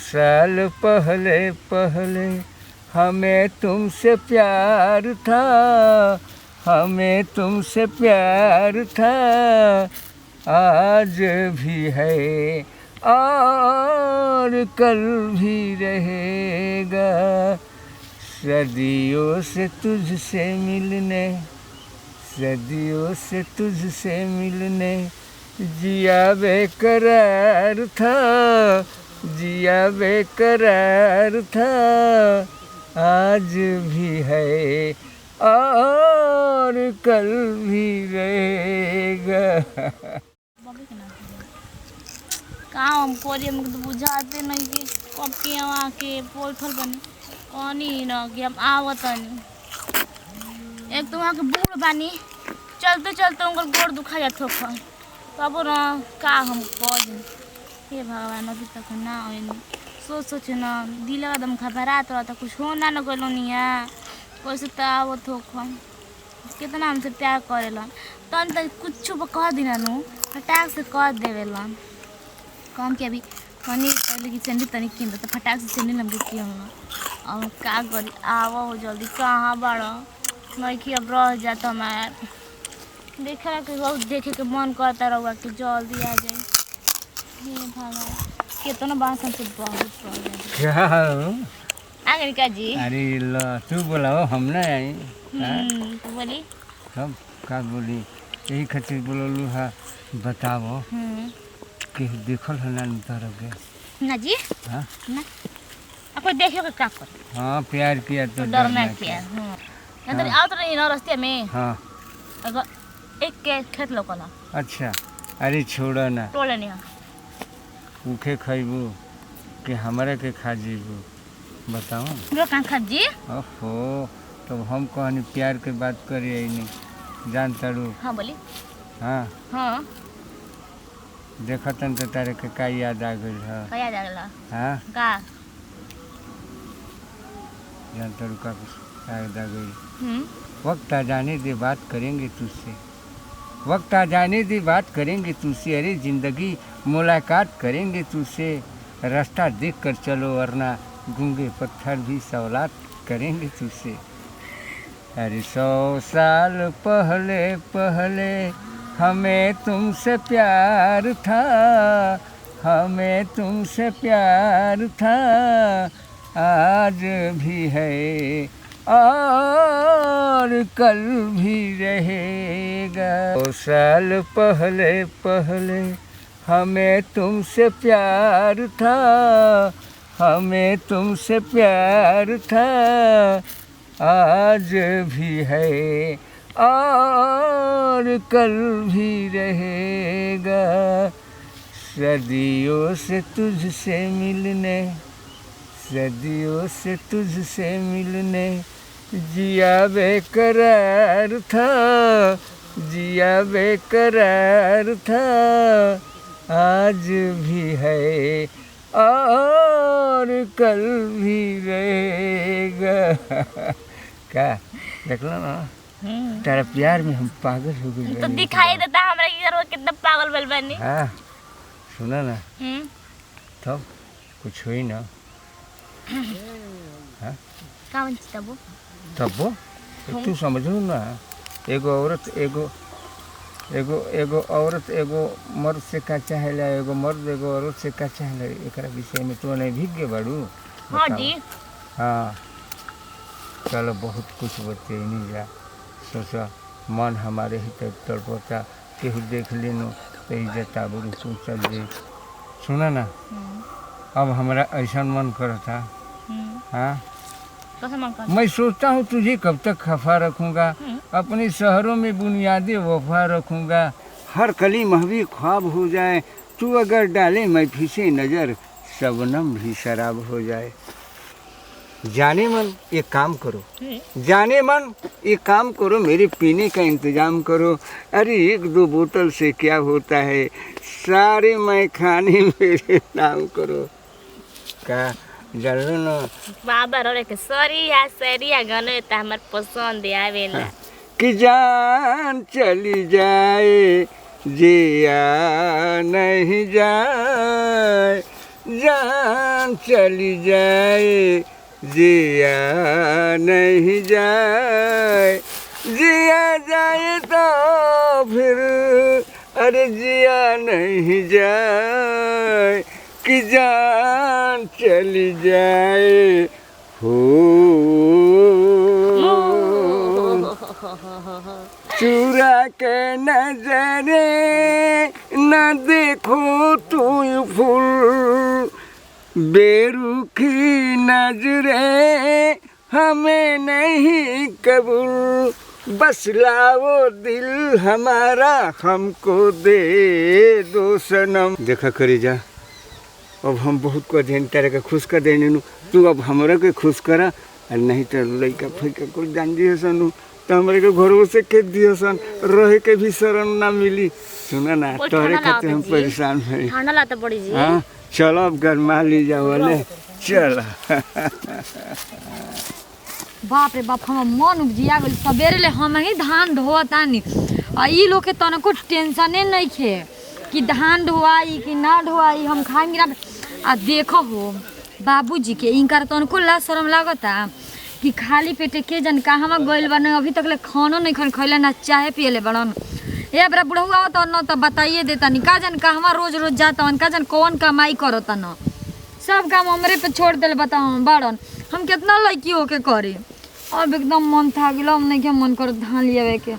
साल पहले पहले हमें तुमसे प्यार था, हमें तुमसे प्यार था, आज भी है और कल भी रहेगा। सदियों से तुझसे मिलने, सदियों से तुझसे मिलने जिया बेकरार था, जिया बेकरार था, आज भी है और कल भी रहेगा। कहाँ हम कोरिया में तो बुझाते नहीं कि कब के वहाँ के पोलफल बने कौनी न कि हम आवत नहीं। एक तो वहाँ के बूढ़ बानी चलते चलते उनका गोड़ दुखा जाता था तब न का हम पौध हे भगवान अभी तक ना हो सोच सोच न दिल एकदम घबरात रहता कुछ हो ना न गलो निया वैसे तो आवत हो कितना हमसे प्यार करेलन तन तक कुछ कह दिना नु फटाक से कह देवेलन कम के अभी कनी पहले की चंडी तनी किन तो फटाक से चंडी हमके किया हम का करी आवा हो जल्दी कहाँ बड़ा नहीं कि अब रह जाता हमार देखा कि बहुत देखे के मन करता रहुआ कि जल्दी आ जाए। हे भगवान कितना बात हमसे बहुत क्या आगे का जी अरे लो तू बोलाओ हम ना आई तो बोली सब का बोली यही खातिर बोललू है बताओ कि देखल है ना तरह ना जी हाँ ना आपको देखियो क्या कर हाँ प्यार किया तो डरना किया अंदर आओ तो नहीं ना रास्ते में हाँ अगर एक के खेत लोकला अच्छा अरे छोड़ो ना टोले नहीं उखे खैबू कि हमारे के खा जीबू बताओ मेरा कहाँ खा जी ओहो तो हम कहनी प्यार के बात करिए नहीं जान तड़ू हाँ बोली हाँ हाँ देखतन तो तारे के का याद आ गई है क्या जागला हाँ का जान तड़ू का याद आ गई वक्त आ जाने दे बात करेंगे तुझसे, वक्त आ जाने दे बात करेंगे तुझसे, अरे जिंदगी मुलाकात करेंगे तुझसे, रास्ता देख कर चलो वरना गूंगे पत्थर भी सवालात करेंगे तुझसे। अरे 100 साल पहले पहले हमें तुमसे प्यार था, हमें तुमसे प्यार था, आज भी है और कल भी रहेगा। 100 साल पहले पहले हमें तुमसे प्यार था, हमें तुमसे प्यार था, आज भी है और कल भी रहेगा। सदियों से तुझसे मिलने, सदियों से तुझसे मिलने जिया बेकरार था, जिया बेकरार था, आज भी है और कल भी रहेगा। क्या देख लो ना तेरा प्यार में हम पागल हो गए तो दिखाई देता हमरा कि यार वो कितना पागल बल बनी। हाँ सुना ना तब कुछ हुई ना हाँ का बन तब तब तू समझू ना एगो औरत एगो एगो एगो औरत एगो मर्द से का चाहेला, एगो मर्द एगो औरत से का चाहेला, एकरा विषय में तू नहीं भीग बाड़ू। हाँ जी हाँ चलो बहुत कुछ बतेनी जा, सोचा मन हमारे ही तक तड़पता केहू देख लेनो तो इज्जत आबरू तू चल दे। सुना ना अब हमारा ऐसा मन करता हाँ मैं सोचता हूँ तुझे कब तक खफा रखूँगा, अपने शहरों में बुनियादी वफा रखूँगा, हर कली महवी ख्वाब हो जाए, तू अगर डाले मैं फीसे नज़र शबनम भी शराब हो जाए। जाने मन एक काम करो, जाने मन एक काम करो, मेरे पीने का इंतज़ाम करो। अरे 1-2 बोतल से क्या होता है, सारे मैं खाने मेरे नाम करो। का जरूर न बाबा रे के सरिया सरिया गाने त हमर पसंद आवेला कि जान चली जाए जिया नहीं जाए, जान चली जाए जिया नहीं जाए, जिया जाए तो फिर अरे जिया नहीं जाए कि जान चली जाए हो। चुरा के नजरे न देखो तू फूल, बेरुखी नजरे हमें नहीं कबूल, बस लाओ दिल हमारा हमको दे दो सनम। देखा करी जा, अब हम बहुत को देन तेरे के खुश कर देने नु, तू अब हमरा के खुश करा, और नहीं तो लइका फइका को जान दिए सनु तो हमारे के घरों से के दिए सन, रहे के भी शरण ना मिली। सुना ना तोरे खाते हम परेशान हैं। ठंडा लाता पड़ी जी। हाँ चलो अब गरमा ली जाओ वाले चलो। बाप रे बाप, हम मन उपजिया गइल। सबेरे ले हम ही धान ढोतानी आ ई लोग के तनको टेंशने नहीं खे कि धान ढोआई कि ना ढोआई, हम खाई गिरा। आ देखो हो बाबूजी के इनकर तनको ला शरम लागता कि खाली पेटे के जन कहवा गइल बने, अभी तक ले खानो नहीं खैले ना चाहे पियले बड़न। ए बड़ा बुढ़वा तो न तो बताइए देता नहीं का जन कहवा रोज रोज जाता, का जन कौन कमाई करता न, सब काम हमरे पे छोड़ दिल बताओ बड़न। हम कितना लड़की होके करे, अब एकदम मन था गया, हम नहीं मन कर धान लिए के।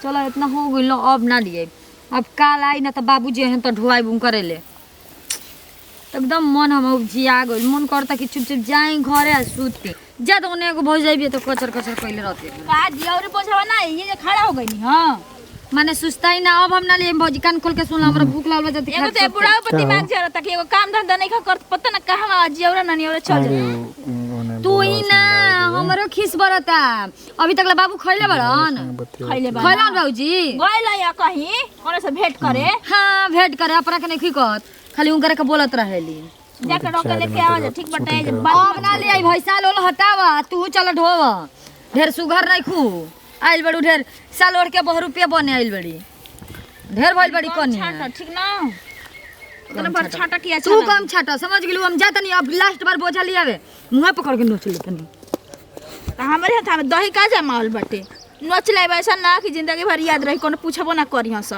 चलो इतना हो गई, अब ना लिए, अब काल आई ना तो बाबूजी हैं तो ढुआई बुम करे ले। एकदम मन हम उपजिया गई, मन करता कि चुपचाप जाए घरे आ सूत के जा, तो उन्हें भोज जाइए तो कचर कचर कैले रहते और पोछावा ना ये खड़ा हो गई। हाँ माने सुस्ता ही ना। अब हम ना लिए भौजी कान खोल के सुन, हमरा भूख लागल जाती एगो तो बुढ़ाओ पति मांग जा रहा कि एगो काम धंधा नहीं कर पता ना कहां जियौरा ना नियौरा चल जा। तू ही ना हमरो खिस बरता, अभी तक ला बाबू खइले बड़न, खइले बा खइलन बाबूजी गइल या कहीं कोने से भेंट करे। हां भेंट करे, अपना के नहीं खिकत, खाली उनकर के बोलत रहेली। जाके डॉक्टर लेके आ जा, ठीक बटे जे अब ना ले आई भैसा लोल हटावा, तू चल ढोव, ढेर सुघर नहीं खू आइल बड़ू, ढेर साल ओढ़ के 100 रुपया बने आइल बड़ी, ढेर भइल बड़ी कोनी छाटा ठीक ना तने पर छाटा किया तू कम छाटा समझ गेलू। हम जात नहीं, अब लास्ट बार बोझा लियावे मुंह पकड़ के नोच ले तनी। हमरे हाथ में दही का जमावल बटे, नोच ले वैसा ना कि जिंदगी भर याद रही, कोनो पूछबो ना करी हस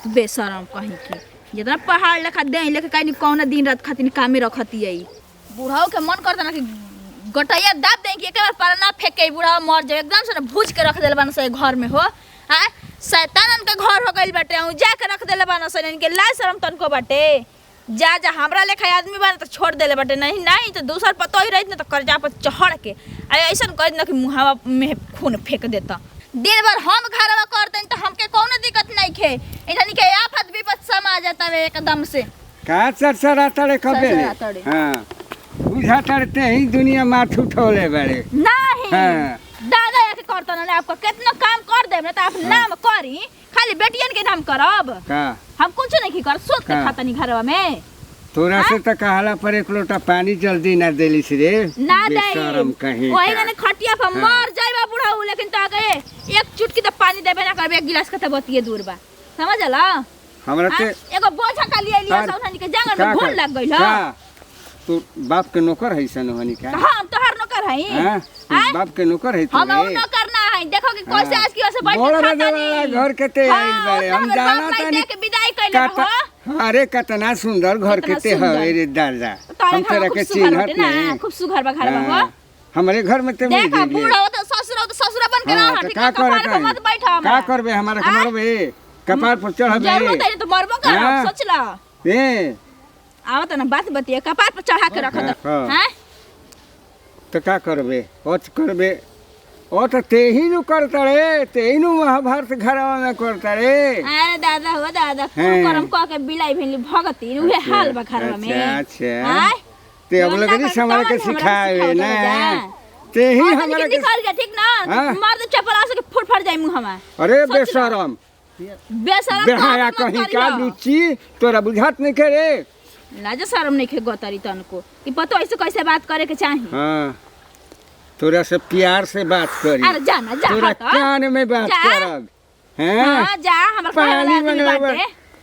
बेशरम कहीं के। जितना पहाड़ लेखा दे लेके कहीं कौन दिन रात खातिर कामे रखती है। बूढ़ाओ के मन करता ना कि गोटैया दाब दें कि एक बार पाला ना फेंके, बूढ़ा मर जाए एकदम से भूज के रख देले बान से घर में हो। हां शैतानन के घर हो गइल बाटे, उ जा के रख देले बान से, इनके लाज शरम तनको बाटे। जा जा हमरा लेखा आदमी बान तो छोड़ देले बाटे, नहीं तो दूसर पतो ही रहित ना तो कर्जा पर चढ़ के ऐसन कर ना कि मुहावा में खून फेंक देता। दिन भर हम घरवा करते तो हमके कोनो दिक्कत नहीं खे, इधर के आफत विपत समा जाता है एकदम से। का चरचरा तड़े कबे हां बुझा तड़ते ही दुनिया माथ उठौले बड़े नहीं। हां दादा के करता ना, आपको कितना काम कर दे ना तो आप नाम करी, खाली बेटियन के नाम करब का हम कुछ नहीं कर सोच के खाता नहीं घरवा में। तोरा से तो कहला पर एक लोटा पानी जल्दी ना देलिस रे, ना दे बेशरम कहीं वही ने खटिया पर मर जाइबा बुढ़ा, लेकिन तो गए एक चुटकी तो पानी देबे ना करबे, एक गिलास के तो बतिए दूर बा, समझला। हमरा ते एगो बोझा का लिए लिया सौधानी के जंगल में घुल लग गइल। तू बाप के नौकर है सन हनी का? हम तोहर नौकर हई। हां बाप के नौकर है तू? हम नौकर ना हई, देखो कि कैसे आज की वजह से बैठ के खाता नहीं घर के ते आइल बारे, हम जाना तानी के विदाई कइले हो। अरे कितना सुंदर घर के ते हवे रे दादा, हम तेरा के चिन्हत नहीं। खूब सुघर बा घर बा हो, हमारे घर में ते मिल देखा बूढ़ा हो तो ससुरा बन के रहा, ठीक है कपार पे मत बैठा। का करबे हमारा के मरबे, कपार पर चढ़बे जरूरत है तो मरबो कर, सोच ला। ए आवत ना बात बतिए, कपार पर चढ़ा के रख दे हैं तो का करबे, ओच करबे ओ तो तेही नु करता रे, तेही नु महाभारत घरवा में करता रे। अरे दादा हो दादा, खूब करम क के बिलाई भेली भगती उहे हाल बा घरवा में। अच्छा ते अब लगनी हमरा के सिखावे ना, तेही हमरा के निकाल के ठीक ना, मार दे चपला से के फुट जाई मुंह हमा। अरे बेशरम बेहाया कहीं का लुच्ची, तोरा बुझात नहीं करे लाज शरम नहीं खे गतारी तनको कि पतो ऐसे कैसे बात करे के चाही। हां तोरा से प्यार से बात करी। अरे जाना जा तोरा कान में बात करब। हैं हां जा हमर पानी मंगवा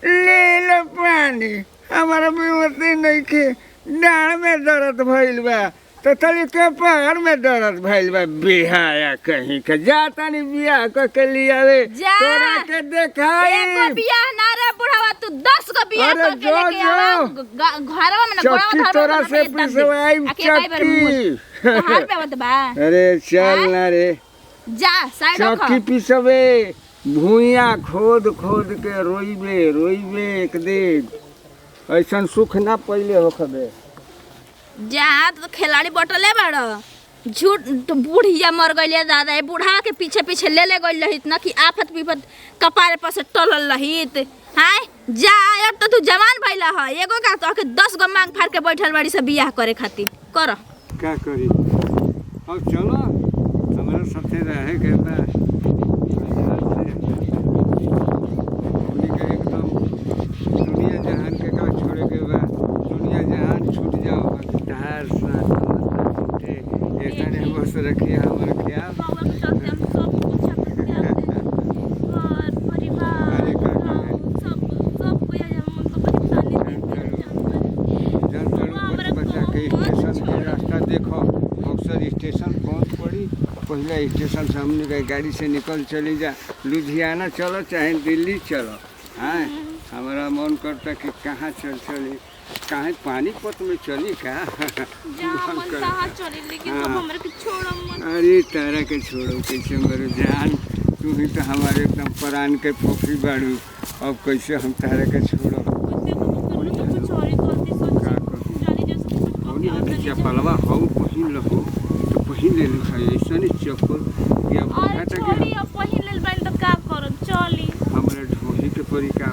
ले लो पानी, हमारा बेवती नहीं के डाँड़ में दर्द भइल बा तो तली के पैर में दर्द भइल बा बिहाया कहीं के जाता नहीं बियाह के लियावे जा। तोरा के देखाई एगो बियाह ना रे बुढ़ावा तू 10 गो बियाह अरे करके लेके जो, आवा जो। घरवा में ना चक्की तोरा से पिसवाई चक्की हाल पे आवत बा अरे चल ना रे जा साइड चक्की रख पिसबे भूइया खोद खोद के रोइबे एक दिन ऐसन सुख ना पहले होखबे जा तो खिलाड़ी बटले बाड़ झूठ तो बूढ़िया मर गई दादा ये बूढ़ा के पीछे पीछे ले गई रहित ना कि आफत विपत कपारे पर से टलल रहित हाय जा अब तो तू जवान भइला है एगो का तो के 10 गो मांग फाड़ के बैठल बाड़ी से बियाह करे खातिर कर क्या करी अब चलो हमारे साथे रहे के बा हमनी के एकदम दुनिया जहान के का छोड़े के बा दुनिया जहान छूट जाओ ढार साथ छूटे ऐसा बस रखिए हमारे ख्याल बाबा के चलते हम सब कुछ अपन त्याग देते घर परिवार अरे का सब कोई हम उनको परेशानी जन जरूर बच्चा के स्टेशन के रास्ता देखो अक्सर स्टेशन पहुंच पड़ी पहला स्टेशन सामने का गाड़ी से निकल चली जा लुधियाना चलो चाहे दिल्ली चलो हाँ हमारा मन करता कि कहाँ चली कहाँ पानीपत में चली का जहाँ मन तहाँ चली लेकिन अब हमारे के छोड़ो मत अरे तारा के छोड़ो कैसे मेरे जान तू ही तो हमारे एकदम प्राण के पोखरी बाड़ू अब कैसे हम तारा के छोड़ो कुछ और ही गलती सोची जानी जैसे कुछ चपलवा हो पहिन लहो तो पहिन ले लू ऐसा नहीं चप्पल कि अब अरे छोड़ी अब पहिन लेल बाइन तो का करब चली हमारे ढोही के परी का